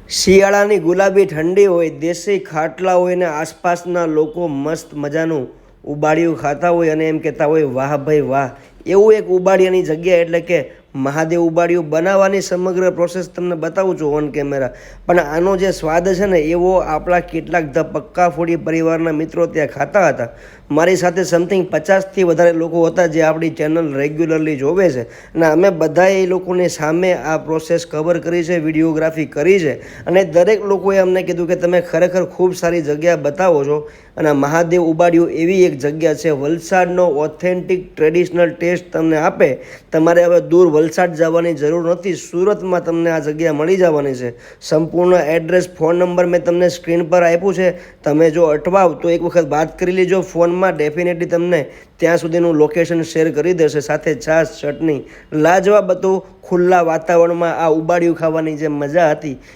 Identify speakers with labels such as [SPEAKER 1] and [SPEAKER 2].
[SPEAKER 1] શિયાળાની ગુલાબી ઠંડી હોય, દેશી ખાટલા હોય ને આસપાસના લોકો મસ્ત મજાનું ઉબાડિયું ખાતા હોય અને એમ કહેતા હોય વાહ ભાઈ વાહ. એવું એક ઉબાડિયાની જગ્યા એટલે કે મહાદેવ ઉબાડિયું બનાવવાની સમગ્ર પ્રોસેસ તમને બતાવું છું ઓન કેમેરા. પણ આનો જે સ્વાદ છે ને એવો આપણા કેટલાક ધ પક્કા ફૂડી પરિવારના મિત્રો ત્યાં ખાતા હતા. મારી સાથે સમથિંગ 50થી વધારે લોકો હતા જે આપણી ચેનલ રેગ્યુલરલી જોવે છે અને અમે બધાએ એ લોકોની સામે આ પ્રોસેસ કવર કરી છે, વિડીયોગ્રાફી કરી છે અને દરેક લોકોએ અમને કીધું કે તમે ખરેખર ખૂબ સારી જગ્યા બતાવો છો. અને મહાદેવ ઉબાડિયું એવી એક જગ્યા છે, વલસાડનો ઓથેન્ટિક ટ્રેડિશનલ ટેસ્ટ તમને આપે. તમારે હવે દૂર વલસાડ જવાની જરૂર નથી, સુરતમાં તમને આ જગ્યા મળી જવાની છે. સંપૂર્ણ એડ્રેસ, ફોન નંબર મેં તમને સ્ક્રીન પર આપ્યું છે. તમે જો અટવાવ તો એક વખત વાત કરી લેજો ફોનમાં, ડેફિનેટલી તમને ત્યાં સુધીનું લોકેશન શેર કરી દેશે, સાથે છાશ ચટણી લાજવાબ હતું. ખુલ્લા વાતાવરણમાં આ ઉબાડિયું ખાવાની જે મજા હતી